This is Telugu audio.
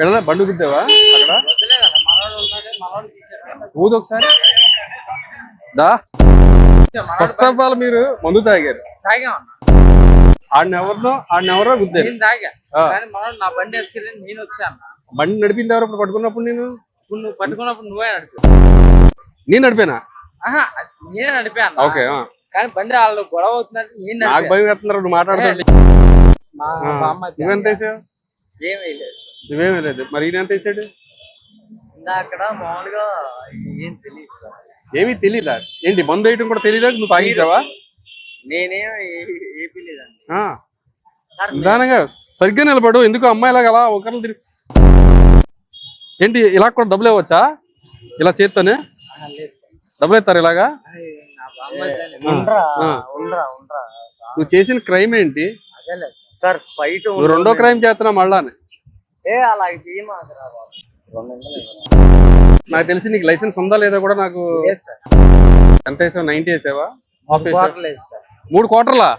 ఎడలా బండు గుద్దావా అక్కడ? ఊదు ఒకసారి దా. ఫస్ట్ ఆఫ్ ఆల్ మీరు మందు తాగారు, ఆడినెవరో గుద్దారు. నా బండి వేసుకెళ్ళి నేను వచ్చాను. బండి నడిపింది ఎవరు ఇప్పుడు పట్టుకున్నప్పుడు? నువ్వు పట్టుకున్నప్పుడు నువ్వే నడిపి. నేను నడిపానా? నేనే నడిపాను. ఓకే. కానీ బండి వాళ్ళు గొడవ అవుతున్నట్టు నేను నాకు భయం వేస్తున్నారు నువ్వు మాట్లాడుతుంటే. నువ్వెంత వేసావు? ఏమీ లేదు. నువ్వేమీ లేదు. మరి ఈయన ఎంత వేసాడు? అక్కడ మామూలుగా ఏం తెలియదు. ఏమీ తెలీదా? ఏంటి మందు వేయటం కూడా తెలీదా? నువ్వు తాగించావా? నేనేం ఏపీ లేదండి. నిదానంగా సరిగ్గా నిలబడు. ఎందుకు అమ్మాయిలాగా అలా ఒకరిని తిరిగి? ఏంటి ఇలా కూడా డబ్బులు ఇవ్వచ్చా? ఇలా చేత్తోనే డబ్బులు ఇస్తారు ఇలాగా? నువ్వు చేసిన క్రైమ్ ఏంటి? సార్ ఫైట్ నువ్వు రెండో క్రైమ్ చేస్తున్నా మళ్ళా. నాకు తెలిసి నీకు లైసెన్స్ ఉందా లేదా కూడా నాకు. ఎంత వేసావు? 90 వేసావా? 3 క్వార్టర్లా?